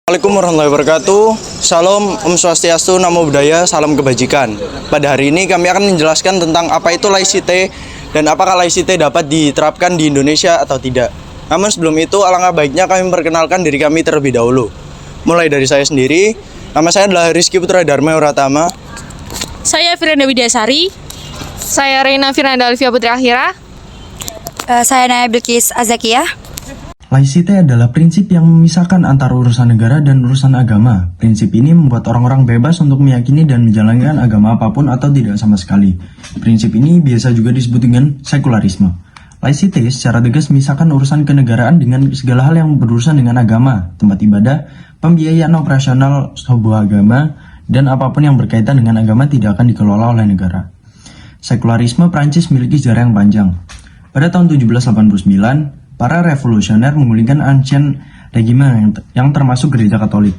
Assalamualaikum warahmatullahi wabarakatuh. Salam, Om Swastiastu, Namo Buddhaya, salam kebajikan. Pada hari ini kami akan menjelaskan tentang apa itu laicite dan apakah laicite dapat diterapkan di Indonesia atau tidak. Namun sebelum itu, alangkah baiknya kami memperkenalkan diri kami terlebih dahulu. Mulai dari saya sendiri, nama saya adalah Rizky Putra Dharma Uratama. Saya Firanda Widyasari. Saya Reina Firanda Alfia Putri Akhira. Saya Naya Bilkis Azakia. Laicite adalah prinsip yang memisahkan antara urusan negara dan urusan agama. Prinsip ini membuat orang-orang bebas untuk meyakini dan menjalankan agama apapun atau tidak sama sekali. Prinsip ini biasa juga disebut dengan sekularisme. Laicite secara tegas memisahkan urusan kenegaraan dengan segala hal yang berurusan dengan agama, tempat ibadah, pembiayaan operasional sebuah agama, dan apapun yang berkaitan dengan agama tidak akan dikelola oleh negara. Sekularisme Prancis memiliki sejarah yang panjang. Pada tahun 1789, para revolusioner menggulingkan Ancien Regime yang termasuk gereja Katolik.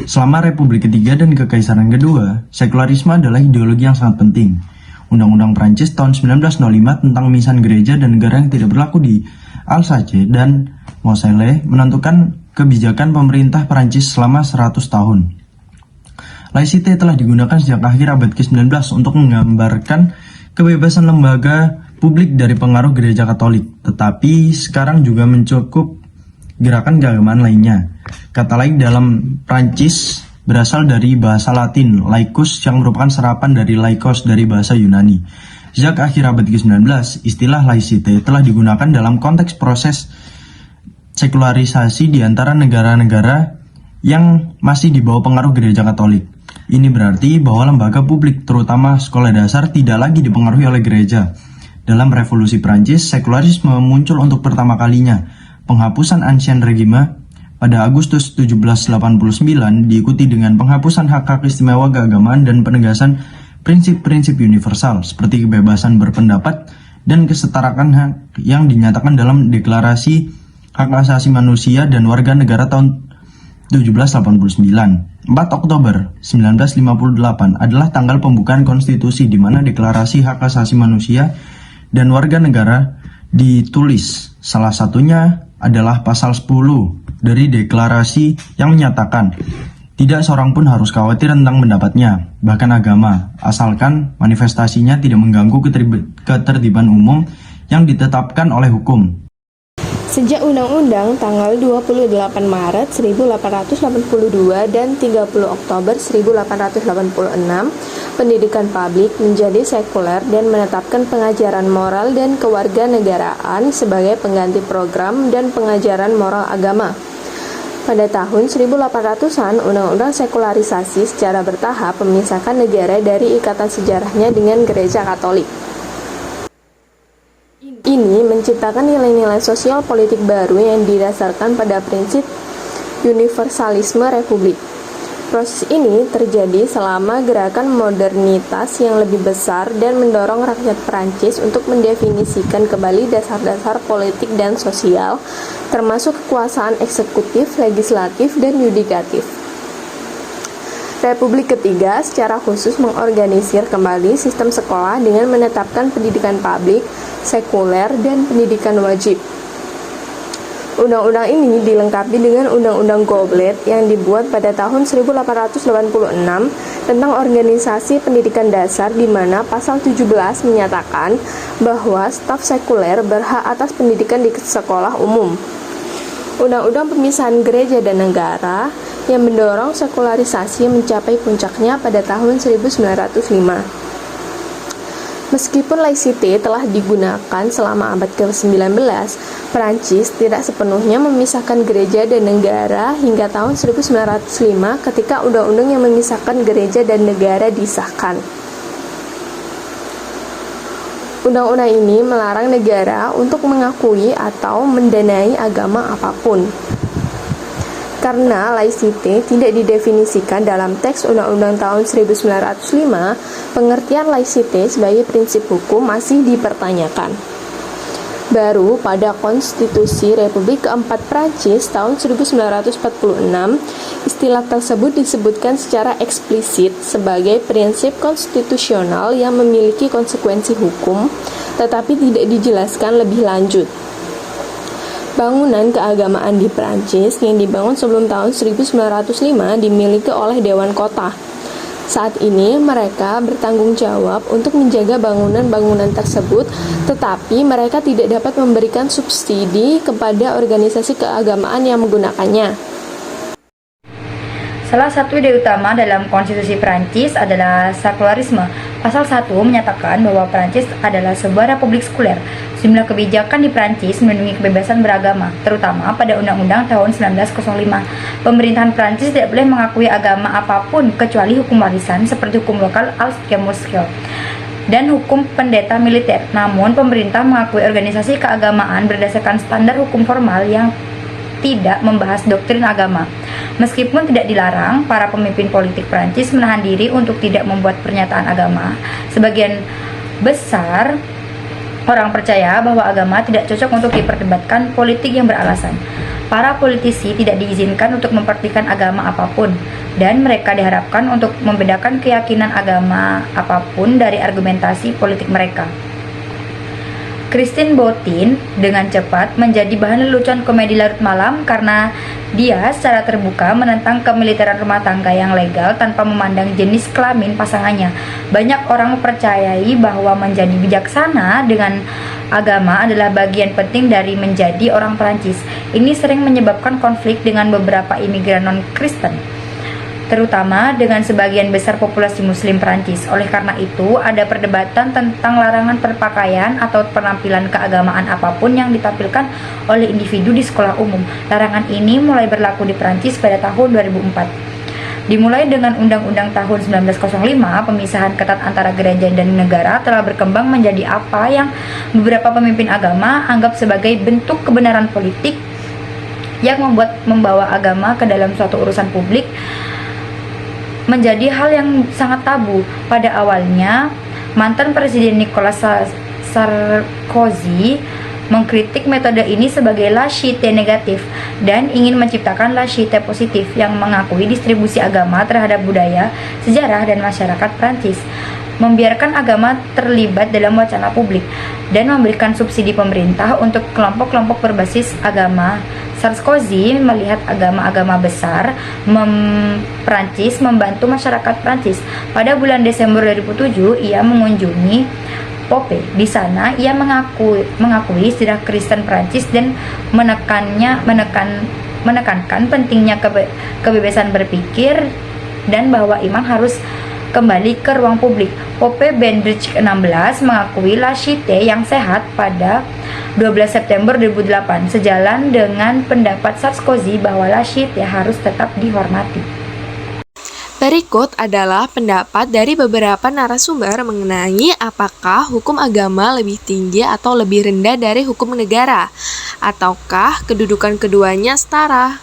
Selama Republik Ketiga dan Kekaisaran Kedua, sekularisme adalah ideologi yang sangat penting. Undang-Undang Prancis tahun 1905 tentang misan gereja dan negara yang tidak berlaku di Alsace dan Moselle menentukan kebijakan pemerintah Prancis selama 100 tahun. Laicite telah digunakan sejak akhir abad ke-19 untuk menggambarkan kebebasan lembaga publik dari pengaruh gereja Katolik, tetapi sekarang juga mencakup gerakan keagamaan lainnya. Kata laik dalam Prancis berasal dari bahasa Latin laicus yang merupakan serapan dari laikos dari bahasa Yunani. Sejak akhir abad ke-19, istilah laicite telah digunakan dalam konteks proses sekularisasi di antara negara-negara yang masih di bawah pengaruh gereja Katolik. Ini berarti bahwa lembaga publik, terutama sekolah dasar, tidak lagi dipengaruhi oleh gereja. Dalam revolusi Prancis, sekularisme muncul untuk pertama kalinya. Penghapusan Ancien Regime pada Agustus 1789 diikuti dengan penghapusan hak-hak istimewa keagamaan dan penegasan prinsip-prinsip universal seperti kebebasan berpendapat dan kesetaraan hak yang dinyatakan dalam Deklarasi Hak Asasi Manusia dan Warga Negara tahun 1789. 4 Oktober 1958 adalah tanggal pembukaan konstitusi di mana Deklarasi Hak Asasi Manusia dan Warga Negara ditulis. Salah satunya adalah pasal 10 dari deklarasi yang menyatakan tidak seorang pun harus khawatir tentang pendapatnya, bahkan agama, asalkan manifestasinya tidak mengganggu ketertiban umum yang ditetapkan oleh hukum. Sejak Undang-Undang tanggal 28 Maret 1882 dan 30 Oktober 1886, pendidikan publik menjadi sekuler dan menetapkan pengajaran moral dan kewarganegaraan sebagai pengganti program dan pengajaran moral agama. Pada tahun 1800-an, Undang-Undang sekularisasi secara bertahap memisahkan negara dari ikatan sejarahnya dengan gereja Katolik. Ini menciptakan nilai-nilai sosial politik baru yang didasarkan pada prinsip universalisme republik. Proses ini terjadi selama gerakan modernitas yang lebih besar dan mendorong rakyat Prancis untuk mendefinisikan kembali dasar-dasar politik dan sosial, termasuk kekuasaan eksekutif, legislatif, dan yudikatif. Republik Ketiga secara khusus mengorganisir kembali sistem sekolah dengan menetapkan pendidikan publik, sekuler, dan pendidikan wajib. Undang-undang ini dilengkapi dengan Undang-Undang Goblet yang dibuat pada tahun 1886 tentang organisasi pendidikan dasar, di mana pasal 17 menyatakan bahwa staf sekuler berhak atas pendidikan di sekolah umum. Undang-Undang Pemisahan Gereja dan Negara yang mendorong sekularisasi mencapai puncaknya pada tahun 1905. Meskipun laicite telah digunakan selama abad ke-19, Prancis tidak sepenuhnya memisahkan gereja dan negara hingga tahun 1905 ketika undang-undang yang memisahkan gereja dan negara disahkan. Undang-undang ini melarang negara untuk mengakui atau mendanai agama apapun. Karena laicite tidak didefinisikan dalam teks Undang-Undang tahun 1905, pengertian laicite sebagai prinsip hukum masih dipertanyakan. Baru pada Konstitusi Republik Keempat Prancis tahun 1946, istilah tersebut disebutkan secara eksplisit sebagai prinsip konstitusional yang memiliki konsekuensi hukum, tetapi tidak dijelaskan lebih lanjut. Bangunan keagamaan di Prancis yang dibangun sebelum tahun 1905 dimiliki oleh Dewan Kota. Saat ini mereka bertanggung jawab untuk menjaga bangunan-bangunan tersebut, tetapi mereka tidak dapat memberikan subsidi kepada organisasi keagamaan yang menggunakannya. Salah satu ide utama dalam konstitusi Prancis adalah sekularisme. Pasal 1 menyatakan bahwa Prancis adalah sebuah republik sekuler. Sejumlah kebijakan di Prancis melindungi kebebasan beragama, terutama pada Undang-Undang tahun 1905. Pemerintahan Prancis tidak boleh mengakui agama apapun kecuali hukum warisan seperti hukum lokal al-Mosque dan hukum pendeta militer. Namun, pemerintah mengakui organisasi keagamaan berdasarkan standar hukum formal yang tidak membahas doktrin agama. Meskipun tidak dilarang, para pemimpin politik Prancis menahan diri untuk tidak membuat pernyataan agama. Sebagian besar orang percaya bahwa agama tidak cocok untuk diperdebatkan politik yang beralasan. Para politisi tidak diizinkan untuk mempertikaikan agama apapun, dan mereka diharapkan untuk membedakan keyakinan agama apapun dari argumentasi politik mereka. Christine Boutin dengan cepat menjadi bahan lelucon komedi larut malam karena dia secara terbuka menentang kemiliteran rumah tangga yang legal tanpa memandang jenis kelamin pasangannya. Banyak orang mempercayai bahwa menjadi bijaksana dengan agama adalah bagian penting dari menjadi orang Prancis. Ini sering menyebabkan konflik dengan beberapa imigran non-Kristen, terutama dengan sebagian besar populasi muslim Prancis. Oleh karena itu, ada perdebatan tentang larangan berpakaian atau penampilan keagamaan apapun yang ditampilkan oleh individu di sekolah umum. Larangan ini mulai berlaku di Prancis pada tahun 2004. Dimulai dengan Undang-Undang tahun 1905, pemisahan ketat antara gereja dan negara telah berkembang menjadi apa yang beberapa pemimpin agama anggap sebagai bentuk kebenaran politik yang membawa agama ke dalam suatu urusan publik menjadi hal yang sangat tabu. Pada awalnya, mantan Presiden Nicolas Sarkozy mengkritik metode ini sebagai laïcité negatif dan ingin menciptakan laïcité positif yang mengakui distribusi agama terhadap budaya, sejarah, dan masyarakat Prancis, membiarkan agama terlibat dalam wacana publik, dan memberikan subsidi pemerintah untuk kelompok-kelompok berbasis agama. Sarkozy melihat agama-agama besar Prancis membantu masyarakat Prancis. Pada bulan Desember 2007, ia mengunjungi Pope. Di sana, ia mengakui sejarah Kristen Prancis dan menekankan pentingnya kebebasan berpikir dan bahwa iman harus kembali ke ruang publik. Pope Benedict XVI mengakui laïcité yang sehat pada 12 September 2008, sejalan dengan pendapat Sarkozy bahwa laïcité harus tetap dihormati. Berikut adalah pendapat dari beberapa narasumber mengenai apakah hukum agama lebih tinggi atau lebih rendah dari hukum negara, ataukah kedudukan keduanya setara.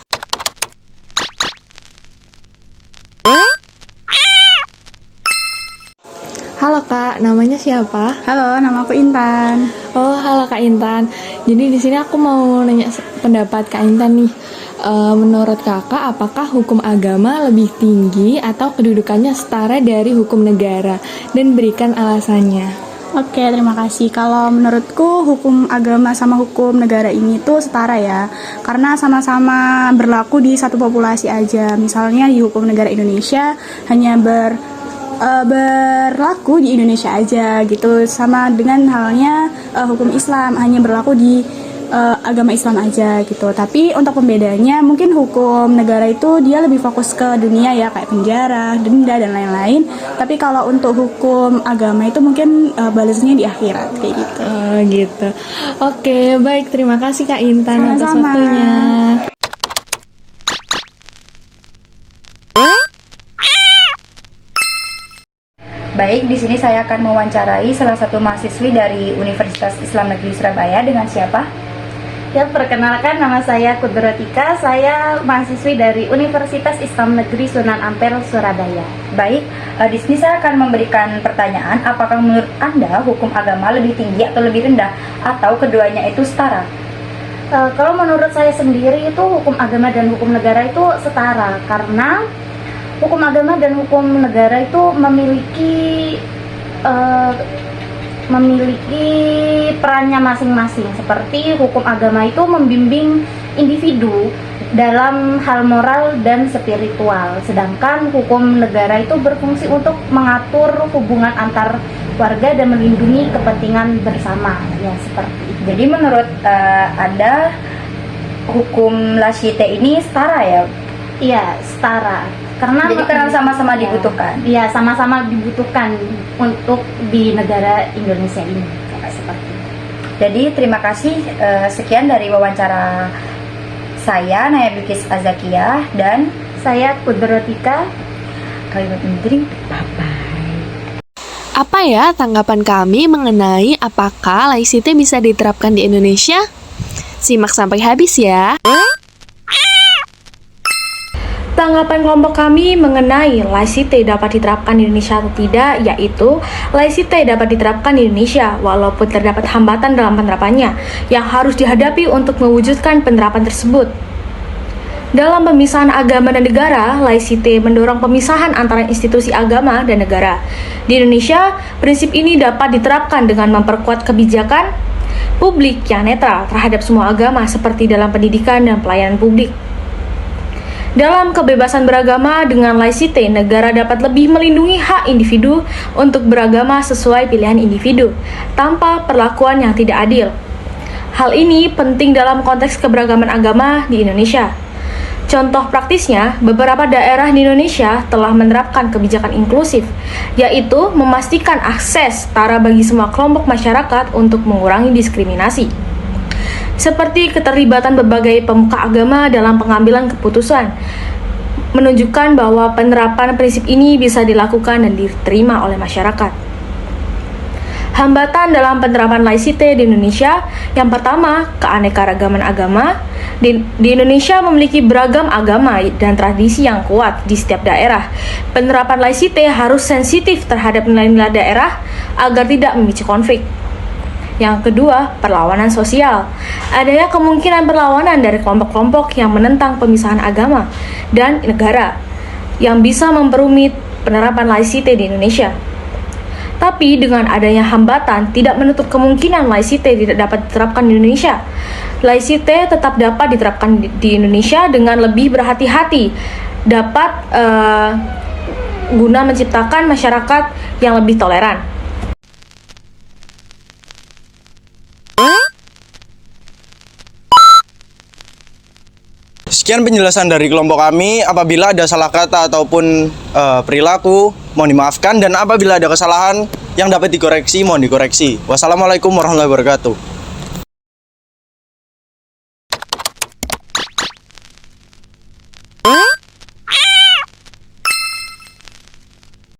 Halo Kak, namanya siapa? Halo, nama aku Intan. Oh, halo Kak Intan. Jadi di sini aku mau nanya pendapat Kak Intan nih. Menurut Kakak, apakah hukum agama lebih tinggi atau kedudukannya setara dari hukum negara? Dan berikan alasannya. Oke, terima kasih. Kalau menurutku hukum agama sama hukum negara ini tuh setara ya. Karena sama-sama berlaku di satu populasi aja. Misalnya di hukum negara Indonesia hanya berlaku di Indonesia aja gitu, sama dengan halnya hukum Islam hanya berlaku di agama Islam aja gitu. Tapi untuk pembedanya mungkin hukum negara itu dia lebih fokus ke dunia ya, kayak penjara, denda, dan lain-lain. Tapi kalau untuk hukum agama itu mungkin balasnya di akhirat kayak gitu. Oh gitu. Oke, baik, terima kasih Kak Intan atas waktunya. Baik, di sini saya akan mewawancarai salah satu mahasiswi dari Universitas Islam Negeri Surabaya. Dengan siapa? Ya, perkenalkan, nama saya Kudrotika. Saya mahasiswi dari Universitas Islam Negeri Sunan Ampel, Surabaya. Baik, di sini saya akan memberikan pertanyaan. Apakah menurut Anda hukum agama lebih tinggi atau lebih rendah, atau keduanya itu setara? Kalau menurut saya sendiri itu hukum agama dan hukum negara itu setara, karena hukum agama dan hukum negara itu memiliki memiliki perannya masing-masing. Seperti hukum agama itu membimbing individu dalam hal moral dan spiritual, sedangkan hukum negara itu berfungsi untuk mengatur hubungan antar warga dan melindungi kepentingan bersama. Ya, seperti itu. Jadi menurut Anda hukum laicite ini setara ya? Iya, setara. Karena sama-sama dibutuhkan. Iya, sama-sama dibutuhkan untuk di negara Indonesia ini. Seperti itu. Jadi terima kasih, sekian dari wawancara saya Naya Bilkis Azakiah dan Saya Kudrotika. Kalimat Menteri. Apa ya tanggapan kami mengenai apakah laicite bisa diterapkan di Indonesia? Simak sampai habis ya. Tanggapan kelompok kami mengenai laicite dapat diterapkan di Indonesia atau tidak, yaitu laicite dapat diterapkan di Indonesia walaupun terdapat hambatan dalam penerapannya yang harus dihadapi untuk mewujudkan penerapan tersebut. Dalam pemisahan agama dan negara, laicite mendorong pemisahan antara institusi agama dan negara. Di Indonesia, prinsip ini dapat diterapkan dengan memperkuat kebijakan publik yang netral terhadap semua agama seperti dalam pendidikan dan pelayanan publik. Dalam kebebasan beragama dengan laicite, negara dapat lebih melindungi hak individu untuk beragama sesuai pilihan individu, tanpa perlakuan yang tidak adil. Hal ini penting dalam konteks keberagaman agama di Indonesia. Contoh praktisnya, beberapa daerah di Indonesia telah menerapkan kebijakan inklusif, yaitu memastikan akses setara bagi semua kelompok masyarakat untuk mengurangi diskriminasi. Seperti keterlibatan berbagai pemuka agama dalam pengambilan keputusan, menunjukkan bahwa penerapan prinsip ini bisa dilakukan dan diterima oleh masyarakat. Hambatan dalam penerapan laicite di Indonesia, yang pertama, keanekaragaman agama. Di Indonesia memiliki beragam agama dan tradisi yang kuat di setiap daerah. Penerapan laicite harus sensitif terhadap nilai-nilai daerah agar tidak memicu konflik. Yang kedua, perlawanan sosial. Adanya kemungkinan perlawanan dari kelompok-kelompok yang menentang pemisahan agama dan negara yang bisa memperumit penerapan laicite di Indonesia. Tapi dengan adanya hambatan tidak menutup kemungkinan laicite tidak dapat diterapkan di Indonesia. Laicite tetap dapat diterapkan di Indonesia dengan lebih berhati-hati, dapat guna menciptakan masyarakat yang lebih toleran. Sekian penjelasan dari kelompok kami. Apabila ada salah kata ataupun perilaku, mohon dimaafkan. Dan apabila ada kesalahan yang dapat dikoreksi, mohon dikoreksi. Wassalamualaikum warahmatullahi wabarakatuh.